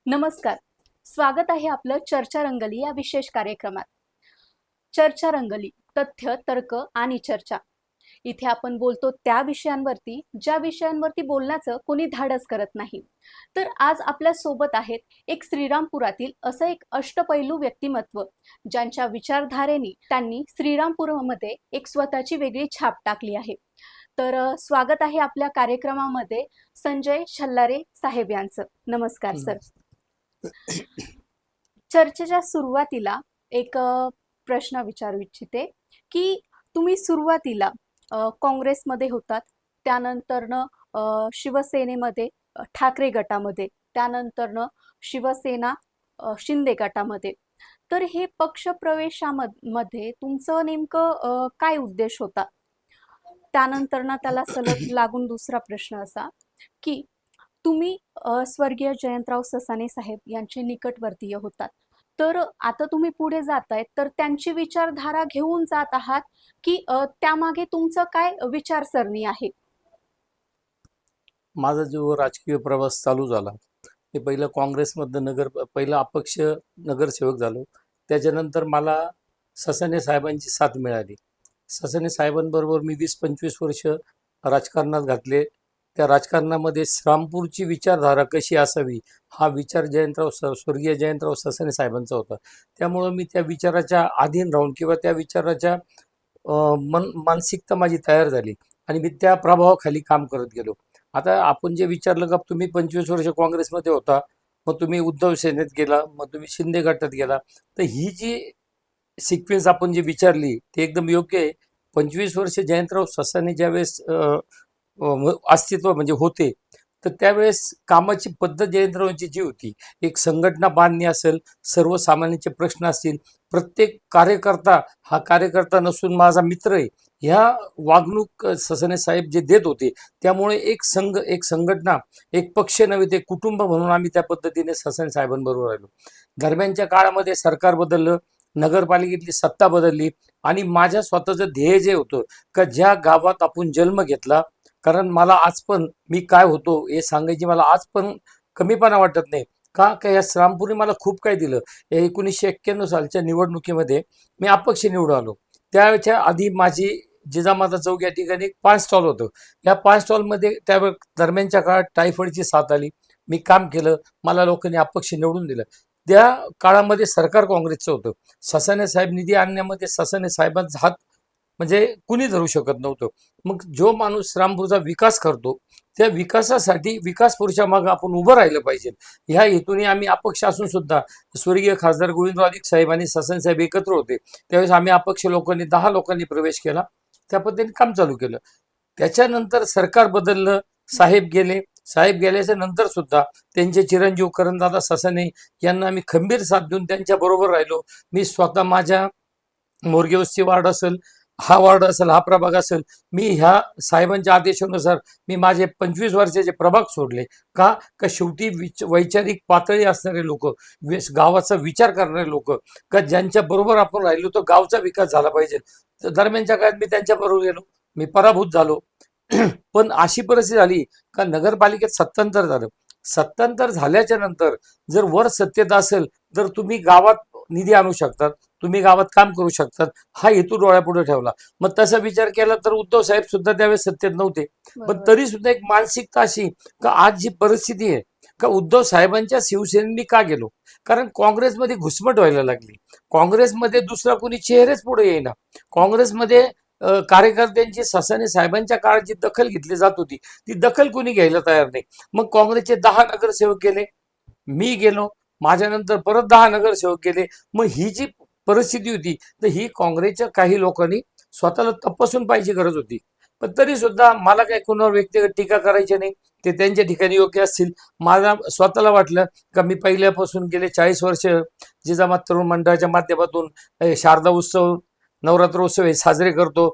नमस्कार. स्वागत आहे आपलं चर्चा रंगली या विशेष कार्यक्रमात. चर्चा रंगली, तथ्य, तर्क आणि चर्चा. इथे आपण बोलतो त्या विषयांवरती ज्या विषयांवरती बोलण्याचं कोणी धाडस करत नाही. तर आज आपल्या सोबत आहेत एक श्रीरामपुरातील असं एक अष्टपैलू व्यक्तिमत्व, ज्यांच्या विचारधारेने त्यांनी श्रीरामपूरमध्ये एक स्वतःची वेगळी छाप टाकली आहे. तर स्वागत आहे आपल्या कार्यक्रमामध्ये संजय छल्लारे साहेब यांचं. नमस्कार सर. चर्चेच्या सुरुवातीला एक प्रश्न विचारू इच्छिते की तुम्ही सुरुवातीला काँग्रेसमध्ये होतात, त्यानंतरनं शिवसेनेमध्ये, ठाकरे गटामध्ये, त्यानंतरनं शिवसेना शिंदे गटामध्ये. तर हे पक्ष प्रवेशामध्ये तुमचं नेमकं काय उद्देश होता? त्यानंतरनं त्याला सलग लागून दुसरा प्रश्न असा की तुम्ही स्वर्गीय जयंतराव ससाणे साहेब यांचे निकटवर्तीय होतात. तर आता तुम्ही पुढे जातायत तर त्यांची विचारधारा घेऊन जात आहात की त्यामागे तुमचं काय विचारसरणी आहे? माझा जो राजकीय प्रवास चालू झाला ते पहिलं काँग्रेसमधनं पहिलं अपक्ष नगरसेवक झालो. त्याच्यानंतर मला ससाणे साहेबांची साथ मिळाली. ससाणे साहेबांबरोबर मी 20-25 वर्ष राजकारणात घातले. त्या राजकारणामध्ये श्रीरामपूरची विचारधारा कशी असावी हा विचार स्वर्गीय जयंतराव ससाणे साहेबांचा होता. त्यामुळं मी त्या विचाराच्या अधीन राहून किंवा त्या विचाराच्या मानसिकता माझी तयार झाली आणि मी त्या प्रभावाखाली काम करत गेलो. आता आपण जे विचारलं का तुम्ही 25 वर्ष काँग्रेसमध्ये होता, मग तुम्ही उद्धव सेनेत गेला, मग तुम्ही शिंदे गटात गेला, तर ही जी सिक्वेन्स आपण जी विचारली ती एकदम योग्य आहे. 25 वर्ष जयंतराव ससाणे ज्यावेळेस अस्तित्व म्हणजे होते, तर त्यावेळेस कामाची पद्धत जयंतरावांची जी होती, एक संघटना बांधणी असेल, सर्वसामान्यांचे प्रश्न असतील, प्रत्येक कार्यकर्ता हा कार्यकर्ता नसून माझा मित्र आहे, ह्या वागणूक ससाणे साहेब जे देत होते, त्यामुळे एक संघटना, एक पक्ष नव्हे ते कुटुंब म्हणून आम्ही त्या पद्धतीने ससाणे साहेबांबरोबर राहिलो. दरम्यानच्या काळामध्ये सरकार बदललं, नगरपालिकेतली सत्ता बदलली आणि माझ्या स्वतःचं ध्येय जे होतं का ज्या गावात आपण जन्म घेतला, कारण मला आज पण मी काय होतो हे सांगायची मला आज पण कमीपणा वाटत नाही. का या श्रीरामपूरने मला खूप काय दिलं. 1991 सालच्या निवडणुकीमध्ये मी अपक्ष निवडून आलो. त्याच्या आधी माझी जिजामाता चौक या ठिकाणी 5 स्टॉल होतं. या 5 स्टॉलमध्ये त्या दरम्यानच्या काळात टायफॉईडची साथ आली. मी काम केलं, मला लोकांनी अपक्ष निवडून दिलं. त्या काळामध्ये सरकार काँग्रेसचं होतं. ससाणे साहेब निधी आणण्यामध्ये ससाणे साहेबांचा हात म्हणजे कुणी धरू शकत नव्हतं. मग जो माणूस श्रीरामपूरचा विकास करतो त्या विकासासाठी विकास पुरुषा मागे आपण उभं राहिलं पाहिजे. ह्या हेतूने आम्ही अपक्ष असून सुद्धा स्वर्गीय खासदार गोविंदराव अधिक साहेब आणि ससाणे साहेब एकत्र होते. त्यावेळेस आम्ही अपक्ष लोकांनी 10 लोकांनी प्रवेश केला. त्या पद्धतीने काम चालू केलं. त्याच्यानंतर सरकार बदललं, साहेब गेले. साहेब गेल्याच्या नंतर सुद्धा त्यांचे चिरंजीव करणदादा ससाणे यांना आम्ही खंबीर साथ देऊन त्यांच्या बरोबर राहिलो. मी स्वतः माझ्या मोरगेवस्ती वार्ड असेल, हा वार्ड असेल, हा प्रभाग असेल, मी ह्या साहेबांच्या आदेशानुसार मी माझे 25 वर्षाचे प्रभाग सोडले. का शेवटी वैचारिक पातळी असणारे लोक, गावाचा विचार करणारे लोक, का ज्यांच्या बरोबर आपण राहिलो तो गावचा विकास झाला पाहिजे. तर दरम्यानच्या काळात मी त्यांच्या बरोबर गेलो, मी पराभूत झालो. पण अशी परिस्थिती झाली का नगरपालिकेत सत्तांतर झालं. सत्तांतर झाल्याच्या नंतर जर वर सत्तेत असेल तर तुम्ही गावात निधी आणू शकतात, तुम्ही गावात काम करू शकतात, हा हेतू डोळ्यापुढे ठेवला. मग तसा विचार केला तर उद्धव साहेब सुद्धा त्यावेळेस सत्तेत नव्हते. पण तरी सुद्धा एक मानसिकता अशी का आज जी परिस्थिती आहे का उद्धव साहेबांच्या शिवसेनेनी का गेलो, कारण काँग्रेसमध्ये घुसमट व्हायला लागली. काँग्रेसमध्ये दुसरा कोणी चेहरेच पुढे येईना. काँग्रेसमध्ये कार्यकर्त्यांची ससाणे साहेबांच्या काळात जी दखल घेतली जात होती ती दखल कोणी घ्यायला तयार नाही. मग काँग्रेसचे 10 नगरसेवक गेले, मी गेलो, माझ्यानंतर परत 10 नगरसेवक गेले. मग ही जी परिस्थिती होती तर ही काँग्रेसच्या काही लोकांनी स्वतःला तपासून पाहिजे गरज होती. पण तरी सुद्धा मला काही कोणावर व्यक्तिगत टीका करायची नाही, ते त्यांच्या ठिकाणी योग्य असतील. मला स्वतःला वाटलं का मी पहिल्यापासून गेले 40 वर्ष जिजामात तरुण मंडळाच्या माध्यमातून शारदा उत्सव, नवरात्रोत्सव हे साजरे करतो,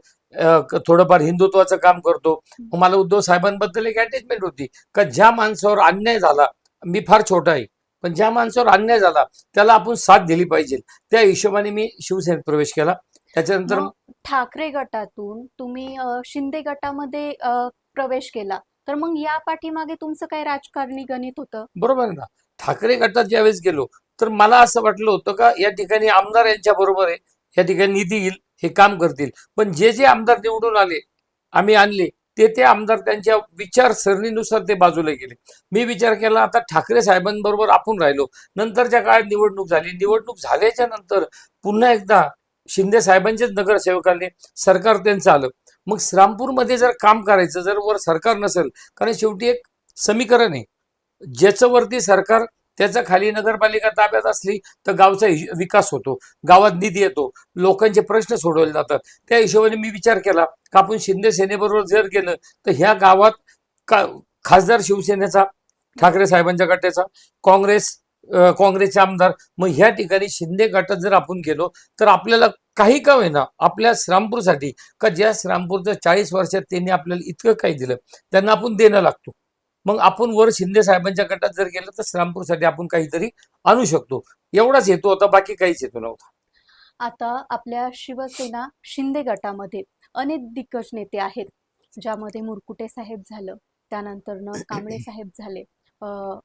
थोडंफार हिंदुत्वाचं काम करतो. मला उद्धव साहेबांबद्दल एक अटॅचमेंट होती का ज्या माणसावर अन्याय झाला, मी फार छोटा आहे पण ज्या माणसावर अन्याय झाला त्याला आपण साथ दिली पाहिजे. त्या हिशोबाने मी शिवसेनेत प्रवेश केला. त्याच्यानंतर ठाकरे गटातून तुम्ही शिंदे गटामध्ये प्रवेश केला, तर मग या पाठीमागे तुमचं काही राजकारणी गणित होतं? बरोबर आहे ना. ठाकरे गटात ज्यावेळेस गेलो तर मला असं वाटलं होतं का या ठिकाणी आमदार यांच्या बरोबर आहे, या ठिकाणी निधी येईल, हे काम करतील. पण जे जे आमदार निवडून आले, आम्ही आणले, ते आमदार त्यांच्या विचारसरणीनुसार ते बाजूला गेले. मी विचार केला आता ठाकरे साहेबांबरोबर आपण राहिलो. नंतरच्या काळात निवडणूक झाली. निवडणूक झाल्याच्या नंतर पुन्हा एकदा शिंदे साहेबांचेच नगरसेवक आले, सरकार त्यांचं आलं. मग श्रामपूरमध्ये जर काम करायचं, जर वर सरकार नसेल, कारण शेवटी एक समीकरण आहे, ज्याचं वरती सरकार त्याच्या खाली नगरपालिका ताब्यात असली तर गावचा विकास होतो, गावात निधी येतो, लोकांचे प्रश्न सोडवले जातात. त्या हिशोबाने मी विचार केला का आपण शिंदे सेनेबरोबर जर गेलं तर ह्या गावात खासदार शिवसेनेचा, ठाकरे साहेबांच्या गटाचा, काँग्रेसचे आमदार, मग ह्या ठिकाणी शिंदे गटात जर आपण गेलो तर आपल्याला काही का होईना आपल्या श्रामपूरसाठी, का ज्या श्रामपूरचं 40 वर्षात त्यांनी आपल्याला इतकं काही दिलं त्यांना आपण देणं लागतो. मग आपण वर शिंदे साहेबांच्या गटात जर गेलं तर श्रामपूरसाठी आपण काहीतरी आणू शकतो, एवढाच हेतू होता, बाकी काहीच हेतू नव्हता. आता आपल्या शिवसेना शिंदे गटामध्ये अनेक दिग्गज नेते आहेत, ज्यामध्ये मुरकुटे साहेब झालं, त्यानंतरनं कांबळे साहेब झाले,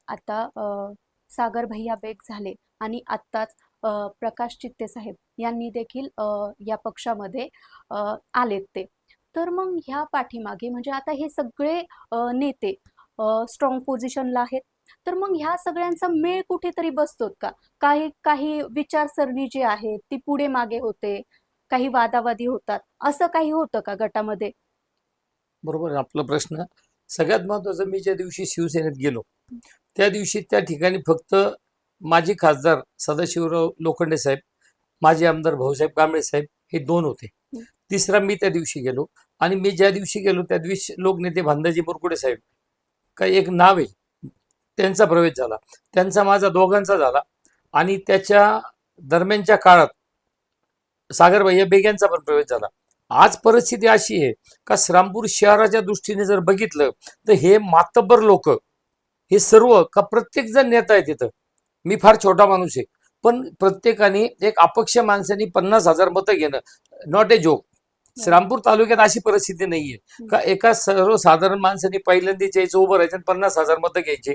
आता सागर भैया बेग झाले आणि आत्ताच प्रकाश चित्ते साहेब यांनी देखील या पक्षामध्ये आलेत ते. तर मग ह्या पाठीमागे म्हणजे आता हे सगळे नेते स्ट्रॉंग पोझिशनला आहेत, तर मग ह्या सगळ्यांचा मेळ कुठेतरी बसतोत का? काही काही विचारसरणी जी आहे ती पुढे मागे होते, काही वादावादी होतात, असं काही होतं का गटामध्ये? बरोबर आहे आपला प्रश्न. सगळ्यात महत्वाचं, मी ज्या दिवशी शिवसेनेत गेलो त्या दिवशी त्या ठिकाणी फक्त माजी खासदार सदाशिवराव लोखंडे साहेब, माजी आमदार भाऊसाहेब कांबळे साहेब हे दोन होते. तिसरा मी त्या दिवशी गेलो, आणि मी ज्या दिवशी गेलो त्या दिवशी लोकनेते भांदाजी मुरकुटे साहेब काही एक नाव आहे, त्यांचा प्रवेश झाला, त्यांचा माझा दोघांचा झाला. आणि त्याच्या दरम्यानच्या काळात सागरभैया बेग यांचा पण प्रवेश झाला. आज परिस्थिती अशी आहे का श्रामपूर शहराच्या दृष्टीने जर बघितलं तर हे मातब्बर लोक, हे सर्व का प्रत्येक जण नेता आहे तिथं. मी फार छोटा माणूस आहे, पण प्रत्येकाने एक अपक्ष माणसाने 50,000 मतं घेणं नॉट ए जोक. श्रामपूर तालुक्यात अशी परिस्थिती नाहीये का एका सर्वसाधारण माणसाने पहिल्यांदा यायचं, उभं राहायचं आणि 50,000 मतं घ्यायचे.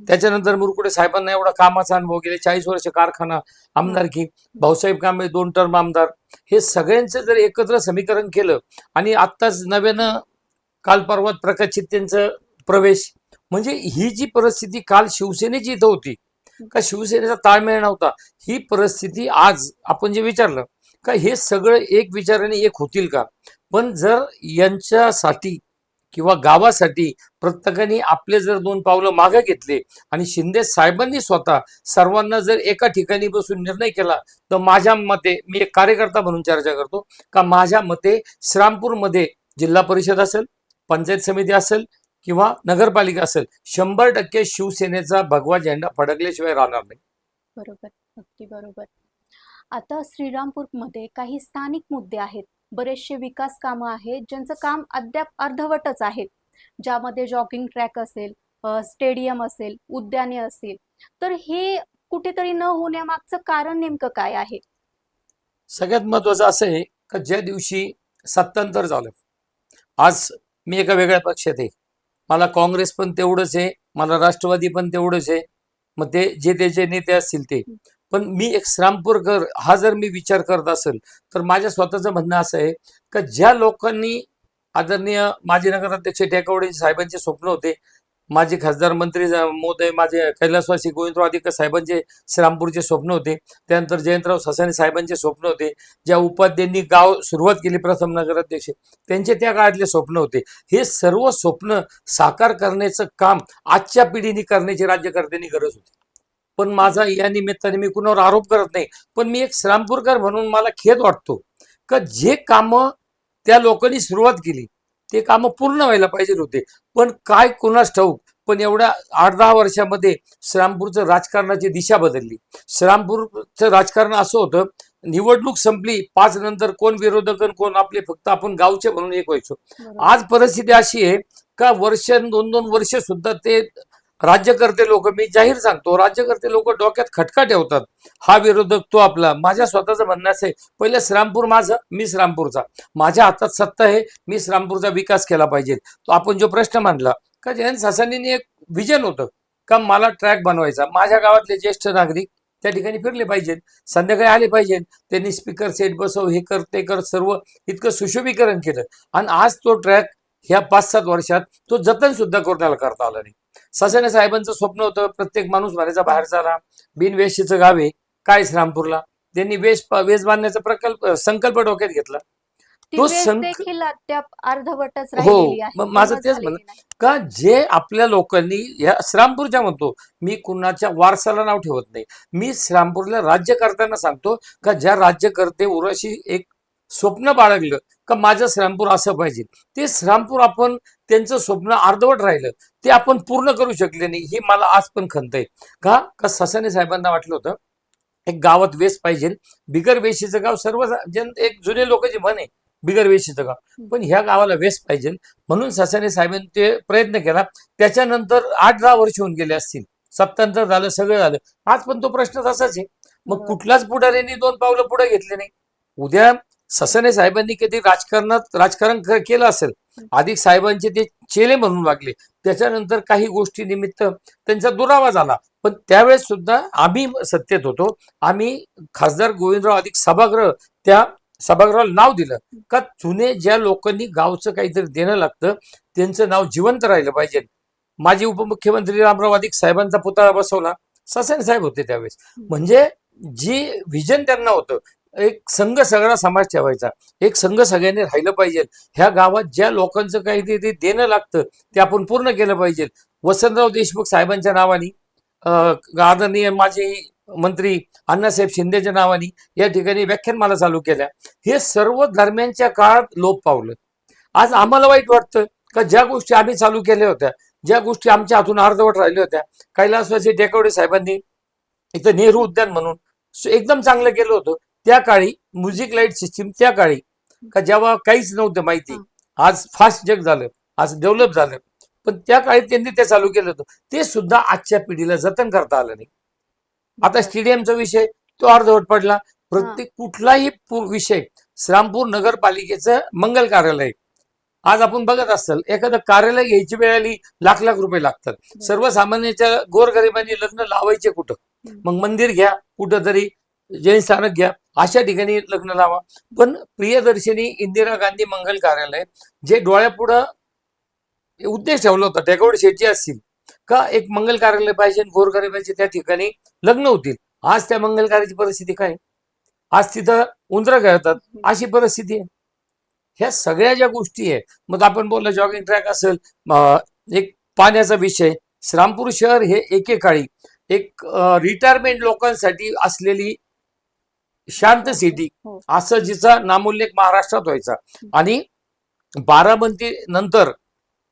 त्याच्यानंतर मुरकुटे साहेबांना एवढा कामाचा अनुभव, गेले 40 वर्ष कारखाना, आमदारकी, भाऊसाहेब कांबळे 2 टर्म आमदार, हे सगळ्यांचं जर एकत्र समीकरण केलं, आणि आत्ताच नव्यानं काल परवात प्रकाश चित्तेंचं प्रवेश, म्हणजे ही जी परिस्थिती काल शिवसेनेची इथं होती का शिवसेनेचा ताळमेळ नव्हता, ही परिस्थिती आज आपण जे विचारलं का हे सगळं एक विचाराने एक होतील का. पण जर यांच्यासाठी किंवा गावासाठी प्रत्येकाने आपले जर 2 पावलं मागे घेतले आणि शिंदे साहेबांनी स्वतः सर्वांना जर एका ठिकाणी बसून निर्णय केला, तर माझ्या मते, मी एक कार्यकर्ता म्हणून चर्चा करतो का माझ्या मते श्रामपूरमध्ये जिल्हा परिषद असेल, पंचायत समिती असेल किंवा नगरपालिका असेल, 100% शिवसेनेचा भगवा झेंडा फडकल्याशिवाय राहणार नाही. बरोबर, अगदी बरोबर. आता श्रीरामपूरमध्ये काही स्थानिक मुद्दे आहेत, बरेचसे विकास कामं आहेत ज्यांचं काम अद्याप अर्धवटच आहेत, ज्यामध्ये जॉगिंग ट्रॅक असेल, स्टेडियम असेल, उद्याने असेल. तर हे कुठेतरी न होण्यामागचं कारण नेमकं काय आहे? सगळ्यात महत्वाचं असं आहे का ज्या दिवशी सत्तांतर झालं, आज मी एका वेगळ्या पक्षात आहे, मला काँग्रेस पण तेवढंच आहे, मला राष्ट्रवादी पण तेवढंच आहे, मग ते जे त्याचे नेते असतील ते. पण मी एक श्रामपूरकर हा जर मी विचार करत असेल तर माझ्या स्वतःचं म्हणणं असं आहे का ज्या लोकांनी, आदरणीय माजी नगराध्यक्ष टेकवडे साहेबांचे स्वप्न होते, माजी खासदार मंत्री महोदय माझे कैलासवासी गोविंदराव अधिकारी साहेबांचे श्रामपूरचे स्वप्न होते, त्यानंतर जयंतराव ससाणे साहेबांचे स्वप्न होते, ज्या उपाध्यांनी गाव सुरुवात केली प्रथम नगराध्यक्ष, त्यांचे त्या काळातले स्वप्न होते. हे सर्व स्वप्न साकार करण्याचं काम आजच्या पिढीने करण्याची राज्यकर्त्यांनी गरज होती. पण माझा या निमित्ताने मी कुणावर आरोप करत नाही, पण मी एक श्रामपूरकर म्हणून मला खेद वाटतो का जे कामं त्या लोकांनी सुरुवात केली ते कामं पूर्ण व्हायला पाहिजे होते, पण काय कोणास ठाऊक, पण एवढ्या 8-10 वर्षामध्ये श्रामपूरचं राजकारणाची दिशा बदलली. श्रामपूरचं राजकारण असं होतं, निवडणूक संपली 5 नंतर कोण विरोधक आणि कोण आपले, फक्त आपण गावचे म्हणून एक व्हायचो. आज परिस्थिती अशी आहे का वर्ष 2-2 वर्ष सुद्धा ते राज्यकर्ते लोक, मी जाहीर सांगतो, राज्यकर्ते लोक डोक्यात खटका ठेवतात, हा विरोधक तो आपला. माझ्या स्वतःचं म्हणणं असं आहे, पहिलं श्रामपूर माझं, मी श्रामपूरचा, माझ्या हातात सत्ता आहे, मी श्रामपूरचा विकास केला पाहिजे. तो आपण जो प्रश्न मांडला का जयंत सासानीने एक विजन होतं का मला ट्रॅक बनवायचा, माझ्या गावातले ज्येष्ठ नागरिक त्या ठिकाणी फिरले पाहिजेत, संध्याकाळी आले पाहिजेत, त्यांनी स्पीकर सेट बसव, हे कर ते कर, सर्व इतकं सुशोभीकरण केलं. आणि आज तो ट्रॅक ह्या 5-7 वर्षात तो जतन सुद्धा कोणाला करता आला नाही. ससाने साहेबांचं स्वप्न होतं प्रत्येक माणूस म्हणायचा बाहेरचा आला, बिनवेशीचं गाव आहे काय श्रामपूरला, त्यांनी वेश बांधण्याचा संकल्प डोक्यात घेतला. ती तो वेस संक देखील अद्याप अर्धवटच हो, राहिलेली आहे, मग माझं पूर्ण तेच झालेली म्हणणं नाही. का जे आपल्या लोकांनी ह्या श्रामपूरच्या म्हणतो, मी कुणाच्या वारसाला नाव ठेवत नाही, मी श्रामपूरला राज्य करताना सांगतो का ज्या राज्यकर्ते उराशी एक स्वप्न बाळगलं का माझं श्रामपूर असं पाहिजे, ते श्रामपूर आपण त्यांचं स्वप्न अर्धवट राहिलं, ते आपण पूर्ण करू शकले नाही, ही मला आज पण खंत आहे. का का ससाने साहेबांना वाटलं होतं एक गावात वेस पाहिजे, बिगर वेशीचं गाव, सर्व जन एक जुने लोक जे म्हणे बिगर वेशीचं गाव, पण ह्या गावाला वेस पाहिजे, म्हणून ससाने साहेबांनी ते प्रयत्न केला. त्याच्यानंतर 8-10 वर्ष होऊन गेले असतील, सत्तांतर झालं, सगळं झालं, आज पण तो प्रश्न तसाच आहे. मग कुठलाच पुढाऱ्यांनी 2 पावलं पुढे घेतले नाही. उद्या ससाने साहेबांनी कधी राजकारण केलं असेल, अधिक साहेबांचे ते चेले म्हणून वागले, त्याच्यानंतर काही गोष्टी निमित्त त्यांचा दुरावा झाला, पण त्यावेळेस सुद्धा आम्ही सत्तेत होतो, आम्ही खासदार गोविंदराव अधिक सभागृह, त्या सभागृहाला नाव दिलं का जुने ज्या लोकांनी गावचं काहीतरी देणं लागतं त्यांचं नाव जिवंत राहिलं पाहिजे. माजी उपमुख्यमंत्री रामराव अधिक साहेबांचा पुतळा बसवला, ससाने साहेब होते त्यावेळेस. म्हणजे जी व्हिजन त्यांना होतं, एक संघ सगळा समाज ठेवायचा, एक संघ सगळ्यांनी राहिलं पाहिजे, ह्या गावात ज्या लोकांचं काहीतरी देणं लागतं ते आपण पूर्ण केलं पाहिजे. वसंतराव देशमुख साहेबांच्या नावाने, आदरणीय माजी मंत्री अण्णासाहेब शिंदेच्या नावाने या ठिकाणी व्याख्यानमाला चालू केल्या, हे सर्व दरम्यानच्या काळात लोप पावलं. आज आम्हाला वाईट वाटतं का ज्या गोष्टी आम्ही चालू केल्या होत्या, ज्या गोष्टी आमच्या हातून अर्धवट राहिल्या होत्या, कैलासवासी टेकवडे साहेबांनी इथं नेहरू उद्यान म्हणून एकदम चांगलं केलं होतं. त्या काळी म्युझिक लाईट सिस्टीम, त्या काळी का जेव्हा काहीच नव्हतं माहिती, आज फास्ट जग झालं, आज डेव्हलप झालं, पण त्या काळी त्यांनी ते चालू केलं होतं, ते सुद्धा आजच्या पिढीला जतन करता आलं नाही. आता स्टेडियमचा विषय तो अर्धवट पडला. प्रत्येक कुठलाही विषय, श्रामपूर नगरपालिकेचं मंगल कार्यालय, आज आपण बघत असाल एखादं कार्यालय घ्यायची वेळ आली, लाख लाख रुपये लागतात. सर्वसामान्याच्या गोरगरिबांनी लग्न लावायचे कुठं, मग मंदिर घ्या, कुठं तरी जैन स्थानक घ्या, अशा ठिकाणी लग्न लावा. पण प्रियदर्शिनी इंदिरा गांधी मंगल कार्यालय जे डोळ्यापुढं उद्देश ठेवला होता, टेकवडे शेट्टी असतील का एक मंगल कार्यालय पाहिजे, गोरगरिबांचे त्या ठिकाणी लग्न होतील, आज त्या मंगल कार्याची परिस्थिती काय, आज तिथं उंदरं खेळतात अशी परिस्थिती आहे. ह्या सगळ्या ज्या गोष्टी आहे, मग आपण बोललो जॉगिंग ट्रॅक असेल, एक पाण्याचा विषय, श्रामपूर शहर हे एकेकाळी एक रिटायरमेंट लोकांसाठी असलेली शांत सिटी, असं जिचा नामोल्लेख महाराष्ट्रात व्हायचा. आणि बारामती नंतर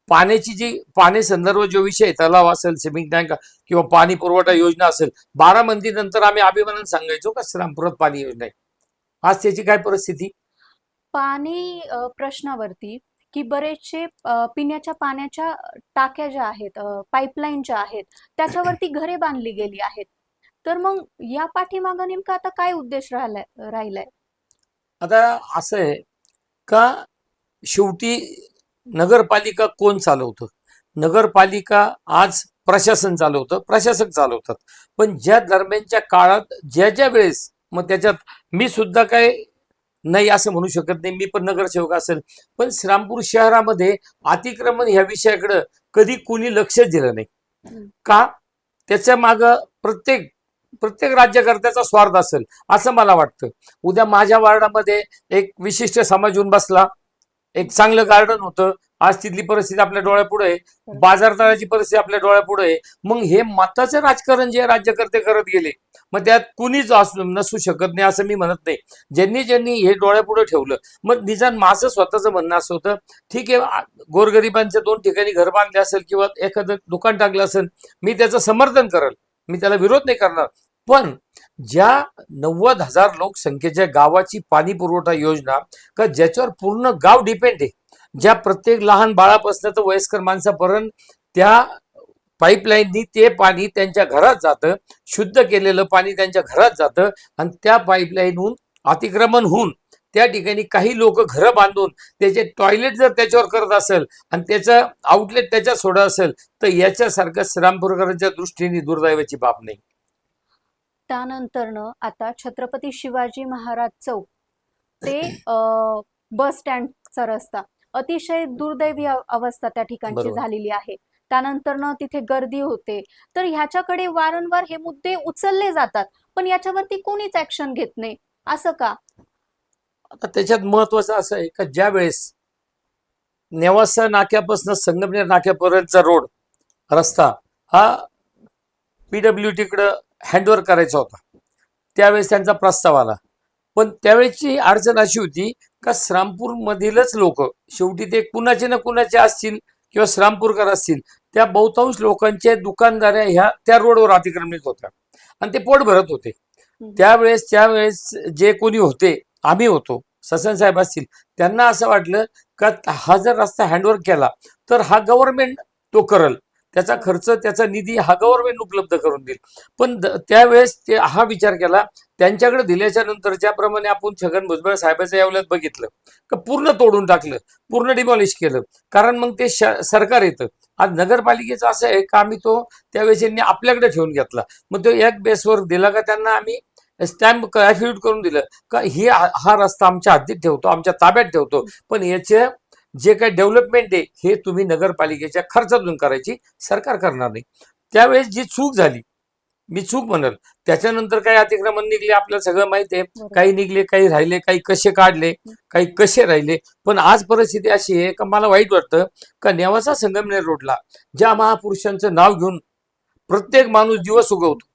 पाण्याची जी पाणी संदर्भ जो विषय, तलाव असेल, स्विमिंग टँक किंवा पाणी पुरवठा योजना असेल, बारामती नंतर आम्ही अभिमानाने सांगायचो का श्रामपुरात पाणी योजना आहे. आज त्याची काय परिस्थिती? पाणी प्रश्नावरती की बरेचसे पिण्याच्या पाण्याच्या टाक्या ज्या आहेत, पाईपलाईन ज्या आहेत, त्याच्यावरती घरे बांधली गेली आहेत. तर मग या पाठीमागं नेमका आता काय उद्देश राहिलाय? आता असं आहे का शेवटी नगरपालिका कोण चालवतं? नगरपालिका आज प्रशासन चालवतं, प्रशासक चालवतात. पण ज्या दरम्यानच्या काळात ज्या ज्या वेळेस, मग त्याच्यात मी सुद्धा काय नाही असं म्हणू शकत नाही, मी पण नगरसेवक असेल, पण श्रामपूर शहरामध्ये अतिक्रमण ह्या विषयाकडे कधी कोणी लक्ष दिलं नाही का? त्याच्या मागं प्रत्येक राज्यकर्त्याचा स्वार्थ असेल असं मला वाटतं. उद्या माझ्या वार्डामध्ये एक विशिष्ट समाज येऊन बसला, एक चांगलं गार्डन होतं, आज तिथली परिस्थिती आपल्या डोळ्यापुढे आहे, बाजारतळाची परिस्थिती आपल्या डोळ्यापुढे आहे. मग हे मताचं राजकारण जे राज्यकर्ते करत गेले, मग त्यात कुणीच नसू शकत नाही असं मी म्हणत नाही. ज्यांनी हे डोळ्यापुढे ठेवलं, मग निदान माझं स्वतःचं म्हणणं असं होतं, ठीक आहे, गोरगरिबांच्या 2 ठिकाणी घर बांधले असेल किंवा एखादं दुकान टाकलं असेल, मी त्याचं समर्थन करेल, मी त्याला विरोध नाही करणार. पण ज्या 90,000 लोकसंख्येच्या गावाची पाणी पुरवठा योजना का ज्याच्यावर पूर्ण गाव डिपेंड आहे, ज्या प्रत्येक लहान बाळापासून तर वयस्कर माणसापर्यंत त्या पाईपलाईननी ते पाणी त्यांच्या घरात जातं, शुद्ध केलेलं पाणी त्यांच्या घरात जातं, आणि त्या पाईपलाईनहून अतिक्रमण होऊन त्या ठिकाणी काही लोक घरं बांधून त्याचे टॉयलेट जर त्याच्यावर करत असेल आणि त्याचं आउटलेट त्याच्यात सोडत असेल तर याच्यासारखं श्रीरामपूरकरांच्या दृष्टीने दुर्दैवाची बाब नाही. त्यानंतरनं आता छत्रपती शिवाजी महाराज चौक ते बस स्टँडचा रस्ता अतिशय दुर्दैवी अवस्था त्या ठिकाणची बरोबर. झालेली आहे. त्यानंतरनं तिथे गर्दी होते. तर ह्याच्याकडे वारंवार हे मुद्दे उचलले जातात, पण याच्यावरती कोणीच ऍक्शन घेत नाही. असं का? आता त्याच्यात महत्वाचं असं आहे का ज्या वेळेस नेवासा नाक्यापासून संगमनेर नाक्यापर्यंतचा रोड रस्ता हा PWDकडं हँडओव्हर करायचा होता, त्यावेळेस त्यांचा प्रस्ताव आला. पण त्यावेळेची अडचण अशी होती का श्रीरामपूरमधीलच लोक, शेवटी ते कुणाचे ना कुणाचे असतील किंवा श्रीरामपूरकर असतील, त्या बहुतांश लोकांच्या दुकानदाऱ्या ह्या त्या रोडवर अतिक्रमित होत्या आणि ते पोट भरत होते. त्यावेळेस जे कोणी होते, आम्ही होतो, ससन साहेब असतील, त्यांना असं वाटलं का हा जर रस्ता हँडओव्हर केला तर हा गव्हर्नमेंट तो करल, त्याचा खर्च त्याचा निधी हा गव्हर्नमेंट उपलब्ध करून देईल. पण त्यावेळेस ते हा विचार केला, त्यांच्याकडे दिल्याच्या नंतर ज्याप्रमाणे आपण छगन भुजबळ साहेबांच्या यावल्यात बघितलं का पूर्ण तोडून टाकलं, पूर्ण डिमॉलिश केलं. कारण मग ते सरकार येतं. आज नगरपालिकेचं असं आहे का आम्ही तो त्यावेळेस यांनी आपल्याकडे ठेवून घेतला, मग तो एक बेसवर दिला का त्यांना आम्ही स्टॅम्प ॲफिडेव्हिट करून दिलं का हा रस्ता आमच्या हद्दीत ठेवतो, आमच्या ताब्यात ठेवतो, पण याचे जे काही डेव्हलपमेंट आहे हे तुम्ही नगरपालिकेच्या खर्चातून करायची, सरकार करणार नाही. त्यावेळेस जी चूक झाली, मी चूक म्हणल, त्याच्यानंतर काही अतिक्रमण निघले आपल्याला सगळं माहिती आहे. काही निघले, काही राहिले, काही कसे काढले, काही कसे राहिले. पण आज परिस्थिती अशी आहे का मला वाईट वाटतं का नेवासा संगमनेर रोडला ज्या महापुरुषांचं नाव घेऊन प्रत्येक माणूस दिवस उगवतो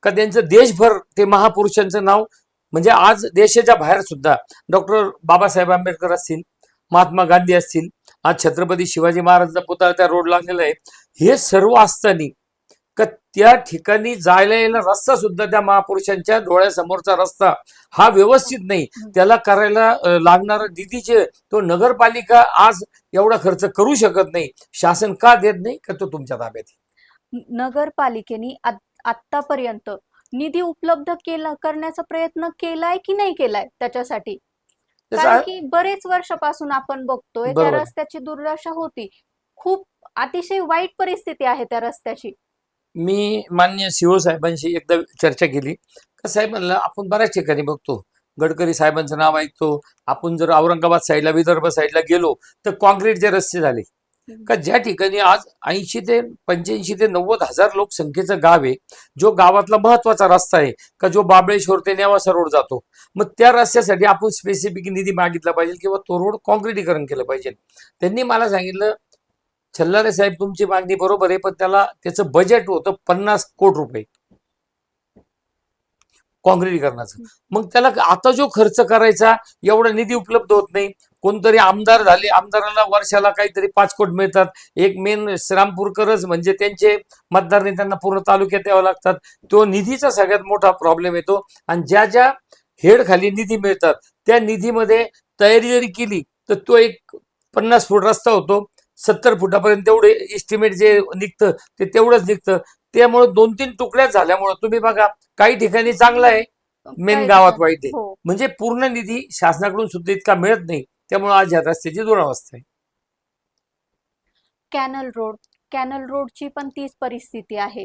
का त्यांचं देशभर ते महापुरुषांचं नाव, म्हणजे आज देशाच्या बाहेर सुद्धा डॉक्टर बाबासाहेब आंबेडकर असतील, महात्मा गांधी असतील, आज छत्रपती शिवाजी महाराजांचा पुतळा त्या रोड लागलेला आहे. हे सर्व असताना का त्या ठिकाणी जायला यायला रस्ता सुद्धा त्या महापुरुषांच्या डोळ्यासमोरचा रस्ता हा व्यवस्थित नाही, त्याला करायला लागणारा निधीचे तो नगरपालिका आज एवढा खर्च करू शकत नाही. शासन का देत नाही का तो तुमच्या ताब्यात आहे. नगरपालिकेने आतापर्यंत निधी उपलब्ध करण्याचा प्रयत्न केलाय की नाही केलाय त्याच्यासाठी? कारण की बरेच वर्षापासून आपण बघतोय त्या रस्त्याची दुर्दशा होती, खूप अतिशय वाईट परिस्थिती आहे त्या रस्त्याची. मी मान्य सीओ साहेबांशी एकदा चर्चा केली का साहेब म्हणलं आपण बऱ्याच ठिकाणी बघतो, गडकरी साहेबांचं नाव ऐकतो, आपण जर औरंगाबाद साईडला विदर्भ साईडला गेलो तर कॉन्क्रीटचे रस्ते झाले का ज्या ठिकाणी आज 80 ते 85 ते 90 हजार लोकसंख्येचं गाव आहे, जो गावातला महत्वाचा रस्ता आहे का जो बाबळेश्वर ते नेवासा रोड जातो, मग त्या रस्त्यासाठी आपण स्पेसिफिक निधी मागितला पाहिजे किंवा तो रोड कॉन्क्रिटीकरण केलं पाहिजे. त्यांनी मला सांगितलं छल्लारे साहेब तुमची मागणी बरोबर आहे, पण त्याचं बजेट होतं 50 कोटी रुपये कॉन्क्रिटीकरणाचं. मग त्याला आता जो खर्च करायचा एवढा निधी उपलब्ध होत नाही. कोणतरी आमदार झाले, आमदाराला वर्षाला काहीतरी 5 कोटी मिळतात. एक मेन श्रीरामपूरकरच म्हणजे त्यांचे मतदार नेत्यांना पूर्ण तालुक्यात यावं लागतात. तो निधीचा सगळ्यात मोठा प्रॉब्लेम येतो. आणि ज्या ज्या हेड खाली निधी मिळतात त्या निधीमध्ये तयारी जरी केली तर तो एक 50 फूट रस्ता होतो, 70 फुटापर्यंत तेवढे एस्टिमेट जे निघतं ते तेवढंच निघतं. त्यामुळे 2-3 तुकड्या झाल्यामुळे तुम्ही बघा काही ठिकाणी चांगलं आहे, मेन गावात वाईट आहे. म्हणजे पूर्ण निधी शासनाकडून सुद्धा इतका मिळत नाही. त्यामुळे आज या रस्त्याची दुरावस्था आहे. कॅनल रोडची पण तीच परिस्थिती आहे.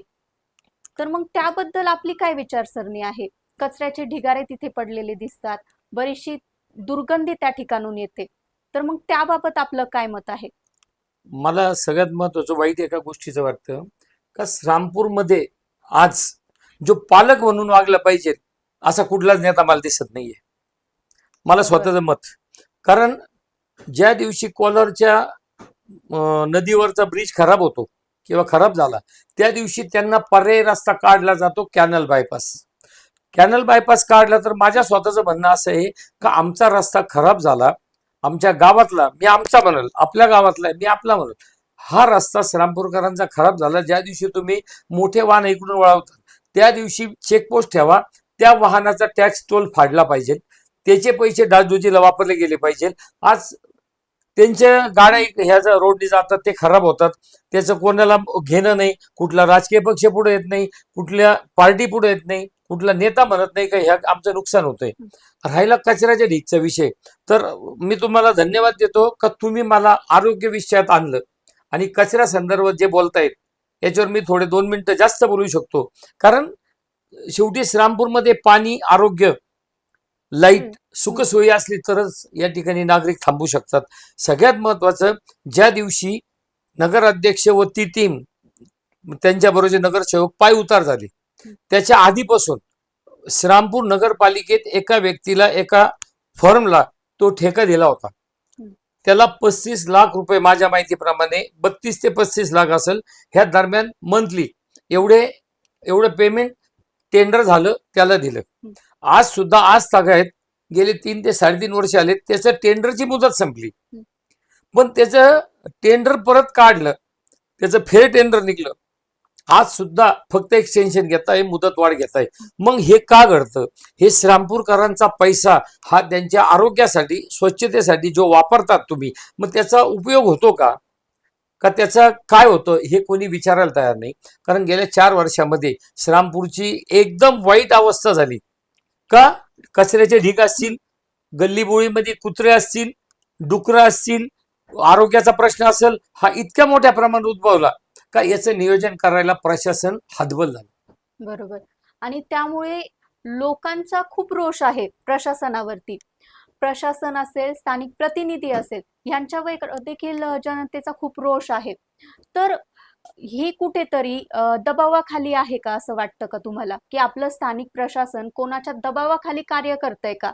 तर मग त्याबद्दल आपली काय विचारसरणी आहे? कचऱ्याचे ढिगारे तिथे पडलेले दिसतात, बरीचशी दुर्गंधी त्या ठिकाणून येते. तर मग त्याबाबत आपलं काय मत आहे? मला सगळ्यात महत्वाचं वाईट एका गोष्टीचं वाटतं का श्रीरामपूरमध्ये आज जो पालक म्हणून वागला पाहिजे असा कुठलाच नेता मला दिसत नाहीये. मला स्वतःचं मत. कारण ज्या दिवशी कोलारच्या नदीवरचा ब्रिज खराब होतो किंवा खराब झाला त्या दिवशी त्यांना पर्यायी रस्ता काढला जातो कॅनल बायपास. कॅनल बायपास काढला तर माझ्या स्वतःचं म्हणणं असं आहे का आमचा रस्ता खराब झाला, आमच्या गावातला, मी आमचा म्हणल, आपल्या गावातला मी आपला म्हणल, हा रस्ता श्रीरामपूरकरांचा खराब झाला. ज्या दिवशी तुम्ही मोठे वाहन इकडून वळवतात त्या दिवशी चेकपोस्ट ठेवा, त्या वाहनाचा टॅक्स टोल फाडला पाहिजे, त्याचे पैसे डागडुजीला वापरले गेले पाहिजे. आज त्यांच्या गाड्या ह्या ज्या रोडने जातात ते खराब होतात, त्याचं कोणाला घेणं नाही, कुठला राजकीय पक्ष पुढे येत नाही, कुठल्या पार्टी पुढे येत नाही. कुठला नेता म्हणत नाही का ह्या आमचं नुकसान होतंय. राहिला कचऱ्याच्या ढीगचा विषय, तर मी तुम्हाला धन्यवाद देतो का तुम्ही मला आरोग्य विषयात आणलं आणि कचऱ्या संदर्भात जे बोलतायत याच्यावर मी थोडे 2 मिनिटं जास्त बोलू शकतो. कारण शेवटी श्रीरामपूरमध्ये पाणी, आरोग्य, लाईट, सुखसोयी असली तरच या ठिकाणी नागरिक थांबू शकतात. सगळ्यात महत्वाचं, ज्या दिवशी नगराध्यक्ष व ती टीम त्यांच्याबरोबरचे नगरसेवक पाय उतार झाले त्याच्या आधीपासून श्रीरामपूर नगरपालिकेत एका व्यक्तीला, एका फर्मला तो ठेका दिला होता. त्याला 35 लाख रुपये, माझ्या माहितीप्रमाणे 32 ते 35 लाख असेल ह्या दरम्यान मंथली एवढं पेमेंट टेंडर झालं, त्याला दिलं. आज सुद्धा, आज तागायत गेले 3 ते 3.5 वर्ष आले, त्याचं टेंडरची मुदत संपली, पण त्याचं टेंडर परत काढलं, त्याचं फेर टेंडर निघलं. आज सुद्धा फक्त एक्सटेन्शन घेताय, मुदतवाढ घेताय. मग हे का घडतं? हे श्रीरामपूरकरांचा पैसा हा त्यांच्या आरोग्यासाठी, स्वच्छतेसाठी जो वापरतात तुम्ही, मग त्याचा उपयोग होतो का त्याचा काय होतं हे कोणी विचारायला तयार नाही. कारण गेल्या 4 वर्षामध्ये श्रीरामपूरची एकदम वाईट अवस्था झाली. का? कचऱ्याचे ढीग असतील, गल्लीबोळीमध्ये कुत्रे असतील, डुकरं असतील, आरोग्याचा प्रश्न असेल, हा इतक्या मोठ्या प्रमाणात उद्भवला का याचं नियोजन करायला प्रशासन हतबल झालं. बरोबर. आणि त्यामुळे लोकांचा खूप रोष आहे प्रशासनावरती. प्रशासन असेल, स्थानिक प्रतिनिधी असेल, यांच्यावर देखील जनतेचा खूप रोष आहे. तर हे कुठेतरी दबावाखाली आहे का, असं वाटतं का तुम्हाला, की आपलं स्थानिक प्रशासन कोणाच्या दबावाखाली कार्य करतंय का?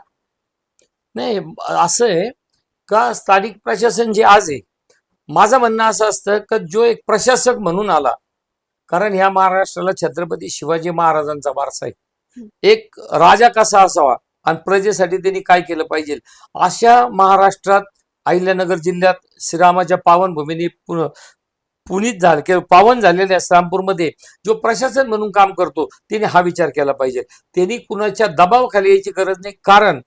नाही, असं आहे का स्थानिक प्रशासन जे आज आहे, माझं म्हणणं असं असतं की जो एक प्रशासक म्हणून आला, कारण ह्या महाराष्ट्राला छत्रपती शिवाजी महाराजांचा वारसा आहे. एक राजा कसा असावा आणि प्रजेसाठी त्यांनी काय केलं पाहिजे, अशा महाराष्ट्रात अहिल्यानगर जिल्ह्यात श्रीरामाच्या पावनभूमीने पुनीत झाले किंवा पावन झालेल्या श्रीरामपूरमध्ये जो प्रशासन म्हणून काम करतो त्याने हा विचार केला पाहिजे. त्यांनी कुणाच्या दबावाखाली यायची गरज नाही. कारण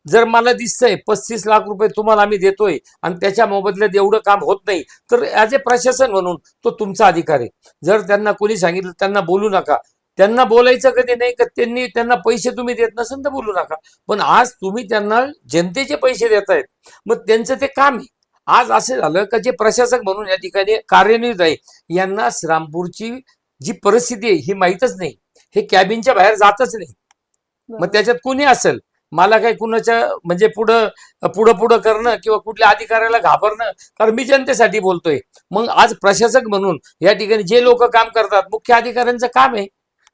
जर मला दिसतंय 35 लाख रुपये तुम्हाला आम्ही देतोय आणि त्याच्या मोबदल्यात एवढं काम होत नाही, तर ॲज ए प्रशासन म्हणून तो तुमचा अधिकार आहे. जर त्यांना कोणी सांगितलं त्यांना बोलू नका, त्यांना बोलायचं कधी नाही का त्यांना पैसे तुम्ही देत नसेल तर बोलू नका. पण आज तुम्ही त्यांना जनतेचे पैसे देतायत, मग त्यांचं ते काम आहे. आज असं झालं का जे प्रशासक म्हणून या ठिकाणी कार्यान्वित आहे यांना श्रीरामपूरची जी परिस्थिती आहे ही माहीतच नाही. हे कॅबिनच्या बाहेर जातच नाही. मग त्याच्यात कोणी असेल, मला काही कुणाच्या म्हणजे पुढं करणं किंवा कुठल्या अधिकाऱ्याला घाबरणं, कारण मी जनतेसाठी बोलतोय. मग आज प्रशासक म्हणून या ठिकाणी जे लोक काम करतात, मुख्य अधिकाऱ्यांचं काम आहे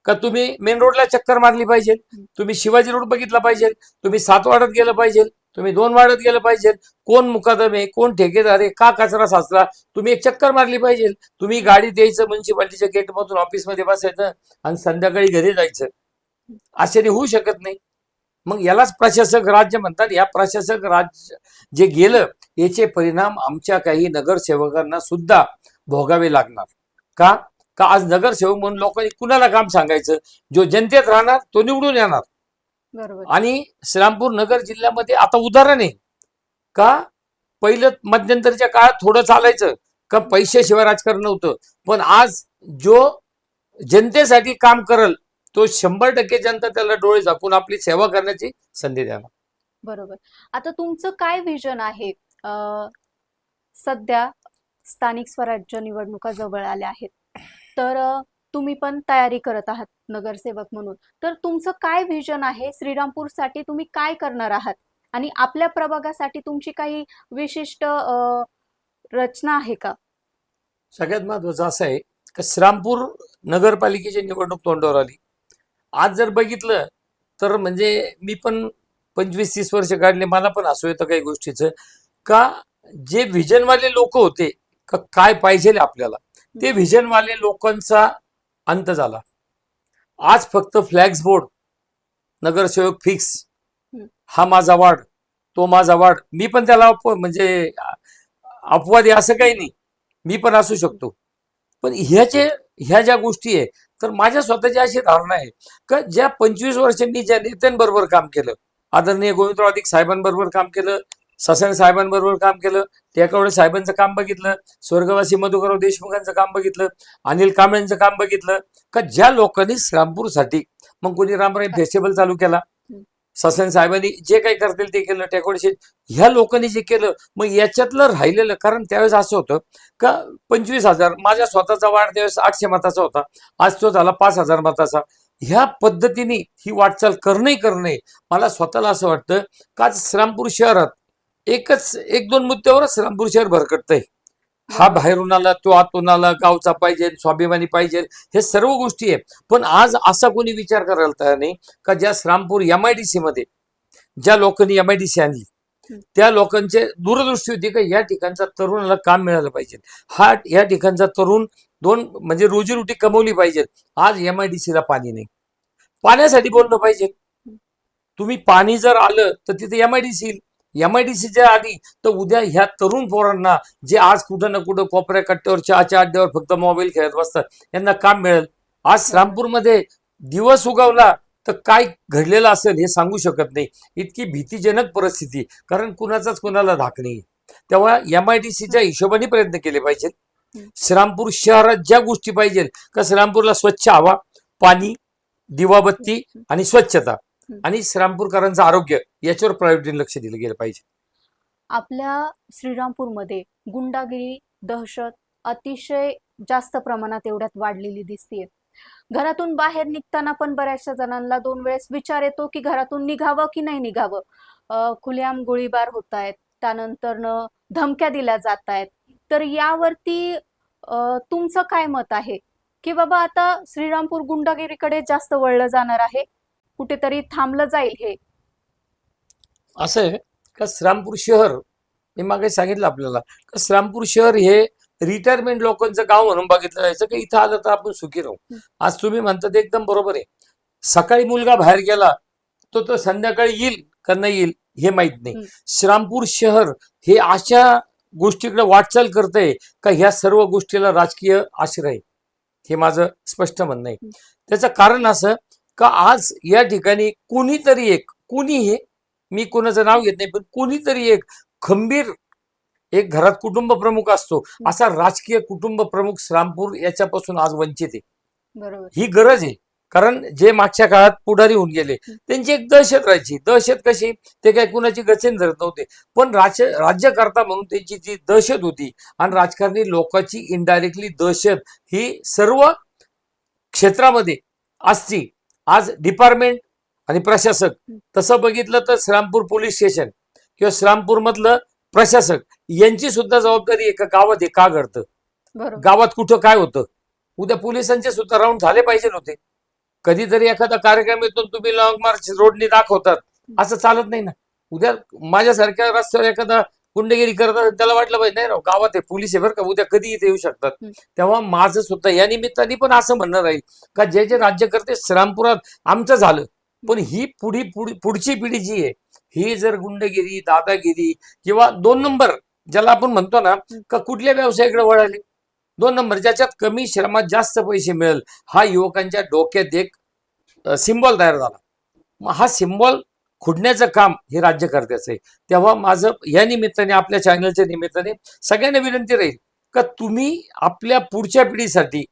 का तुम्ही मेन रोडला चक्कर मारली पाहिजे, तुम्ही शिवाजी रोड बघितला पाहिजे, तुम्ही 7 वाड्यात गेलं पाहिजे, तुम्ही 2 वाड्यात गेलं पाहिजे, कोण मुकादम आहे, कोण ठेकेदार आहे, का कचरा साचला, तुम्ही एक चक्कर मारली पाहिजे. तुम्ही गाडी द्यायचं म्युन्सिपाल्टीच्या गेटमधून ऑफिसमध्ये बसायचं आणि संध्याकाळी घरी जायचं, अशाने होऊ शकत नाही. मग यालाच प्रशासक राज्य म्हणतात. या प्रशासक राज्य जे गेलं याचे परिणाम आमच्या काही नगरसेवकांना सुद्धा भोगावे लागणार. का आज नगरसेवक म्हणून लोकांनी कुणाला काम सांगायचं, जो जनतेत राहणार तो निवडून येणार. बरोबर. आणि श्रीरामपूर नगर जिल्ह्यामध्ये आता उदाहरण आहे का, पहिलं मध्यंतरीच्या काळात थोडं चालायचं का पैशाशिवाय राजकारण नव्हतं, पण आज जो जनतेसाठी काम करल तो 100% जनता त्याला डोळे झाकून आपली सेवा करण्याची संधी देणार. बरोबर. आता तुमचं काय विजन आहे? सध्या स्थानिक स्वराज्य निवडणुका जवळ आल्या आहेत, तर तुम्ही पण तयारी करत आहात नगरसेवक म्हणून. तर तुमचं काय विजन आहे? श्रीरामपूरसाठी तुम्ही काय करणार आहात आणि आपल्या प्रभागासाठी तुमची काही विशिष्ट रचना आहे का? सगळ्यात महत्वाचं असं आहे की श्रीरामपूर नगरपालिकेची निवडणूक तोंडावर आली. आज जर बघितलं तर म्हणजे मी पण 25-30 वर्ष काढले, मला पण हसू येतं काही गोष्टीचं का जे व्हिजनवाले लोक होते का काय पाहिजे आपल्याला, ते व्हिजनवाले लोकांचा अंत झाला. आज फक्त फ्लॅक्स बोर्ड, नगरसेवक फिक्स, हा माझा वार्ड, तो माझा वार्ड. मी पण त्याला म्हणजे अपवादी असं काही नाही, मी पण असू शकतो. पण ह्या ज्या गोष्टी आहे, तर माझ्या स्वतःची अशी धारणा आहे का ज्या 25 वर्षांनी ज्या नेत्यांबरोबर काम केलं, आदरणीय गोविंदराव अधिक साहेबांबरोबर काम केलं, ससाणे साहेबांबरोबर काम केलं, टेकवडे साहेबांचं काम बघितलं, स्वर्गवासी मधुकरराव देशमुखांचं काम बघितलं, अनिल कांबळेंचं काम बघितलं, का ज्या लोकांनी श्रीरामपूरसाठी मग कोणी रामराय फेस्टिवल चालू केला, हं. ससन साहेबांनी जे काही करतील ते केलं, टेकोडशी ह्या लोकांनी जे केलं, मग याच्यातलं राहिलेलं, कारण त्यावेळेस असं होतं का 25,000 माझ्या स्वतःचा वाढ त्यावेळेस 800 मताचा होता, आज तो झाला 5,000 मताचा. ह्या पद्धतीने ही वाटचाल करणे मला स्वतःला असं वाटतं का आज श्रीरामपूर शहरात एक दोन मुद्द्यावरच श्रीरामपूर शहर भरकटतंय. हा बाहेरून आला, तो आतून आला, गावचा पाहिजे, स्वाभिमानी पाहिजे, हे सर्व गोष्टी आहे. पण आज असा कोणी विचार करायला तयार नाही का ज्या श्रीरामपूर MIDC मध्ये ज्या लोकांनी MIDC आणली त्या लोकांचे दूरदृष्टी होती का या ठिकाणचा तरुणाला काम मिळालं पाहिजे, या ठिकाणचा तरुण म्हणजे रोजीरोटी कमवली पाहिजे. आज MIDC ला पाणी नाही, पाण्यासाठी बोललं पाहिजे. तुम्ही पाणी जर आलं तर तिथे MIDCच्या आधी तर उद्या ह्या तरुण पोरांना जे आज कुठं ना कुठं कोपऱ्या कट्ट्यावर चहाच्या अड्ड्यावर फक्त मोबाईल खेळत बसतात यांना काम मिळेल. आज श्रीरामपूरमध्ये दिवस उगवला तर काय घडलेलं असेल हे सांगू शकत नाही, इतकी भीतीजनक परिस्थिती, कारण कुणाचाच कुणाला धाक नाही. तेव्हा MIDCच्या हिशोबाने प्रयत्न केले पाहिजेत. श्रीरामपूर शहरात ज्या गोष्टी पाहिजे का श्रीरामपूरला स्वच्छ हवा, पाणी, दिवाबत्ती आणि स्वच्छता आणि श्रीरामपूरकरांचं आरोग्य याच्यावर प्रायोरिटीने लक्ष दिलं गेलं पाहिजे. आपल्या श्रीरामपूरमध्ये गुंडागिरी, दहशत अतिशय जास्त प्रमाणात एवढ्यात वाढलेली दिसतेय. घरातून बाहेर निघताना पण बऱ्याचशा जणांना 2 वेळेस विचार येतो की घरातून निघावं की नाही निघावं. खुलेआम गोळीबार होत आहेत, त्यानंतर धमक्या दिल्या जात आहेत. तर यावरती तुमचं काय मत आहे की बाबा आता श्रीरामपूर गुंडागिरीकडे जास्त वळलं जाणार आहे, कुठेतरी थांबलं जाईल हे? असं आहे का श्रीरामपूर शहर, मी मागे सांगितलं आपल्याला का श्रीरामपूर शहर हे रिटायरमेंट लोकांचं गाव म्हणून बघितलं जायचं की इथं आलं तर आपण सुखी राहू. आज तुम्ही म्हणता ते एकदम बरोबर आहे. सकाळी मुलगा बाहेर गेला तो संध्याकाळी येईल का नाही येईल हे माहित नाही. श्रीरामपूर शहर हे अशा गोष्टीकडे वाटचाल करतंय का ह्या सर्व गोष्टीला राजकीय आश्रय, हे माझं स्पष्ट म्हणणं आहे. त्याचं कारण असं का आज या ठिकाणी कुणीही, मी कोणाचं नाव घेत नाही, पण कोणीतरी एक खंबीर एक घरात कुटुंब प्रमुख असतो, असा राजकीय कुटुंब प्रमुख श्रीरामपूर याच्यापासून आज वंचित आहे. बरोबर, ही गरज आहे. कारण जे मागच्या काळात पुढारी होऊन गेले त्यांची एक दहशत राहायची. दहशत कशी, ते काय कुणाची गचेन धरत नव्हते, पण राज्यकर्ता म्हणून त्यांची जी दहशत होती आणि राजकारणी लोकांची इनडायरेक्टली दहशत ही सर्व क्षेत्रामध्ये असती. आज डिपार्टमेंट आणि प्रशासक, तसं बघितलं तर श्रीरामपूर पोलीस स्टेशन किंवा श्रीरामपूर मधलं प्रशासक यांची सुद्धा जबाबदारी एका गावात आहे. का घडतं गावात, कुठं काय होतं, उद्या पोलिसांचे सुद्धा राऊंड झाले पाहिजे नव्हते. कधीतरी एखादा कार्यक्रम येतो तुम्ही लॉंग मार्च रोडनी दाखवतात, असं चालत नाही ना. उद्या माझ्यासारख्या रस्त्यावर एखादा गुंडगिरी करतात, त्याला वाटलं पाहिजे नाही राव गावात आहे, पोलीस आहे बरं का, उद्या कधी इथे येऊ शकतात. तेव्हा माझं सुद्धा या निमित्ताने पण असं म्हणणं राहील का जे राज्यकर्ते श्रीरामपुरात आमचं झालं, पण ही पुढची पिढी जी आहे ही जर गुंडगिरी, दादागिरी किंवा 2 नंबर ज्याला आपण म्हणतो ना का कुठल्या व्यवसायाकडे वळाले, 2 नंबर ज्याच्यात कमी श्रमात जास्त पैसे मिळेल, हा युवकांच्या डोक्यात एक सिम्बॉल तयार झाला. मग हा सिम्बॉल खुडण्याचं काम हे राज्यकर्त्याचं आहे. तेव्हा माझं या निमित्ताने, आपल्या चॅनलच्या निमित्ताने सगळ्यांना विनंती राहील का तुम्ही आपल्या पुढच्या पिढीसाठी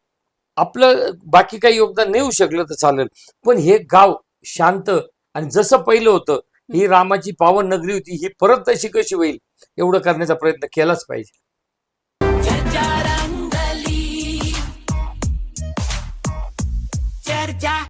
आपलं बाकी काही योगदान नाही होऊ शकलं तर चालेल, पण हे गाव शांत आणि जसं पहिलं होतं, ही रामाची पावन नगरी होती, ही परत तशी कशी होईल एवढं करण्याचा प्रयत्न केलाच पाहिजे.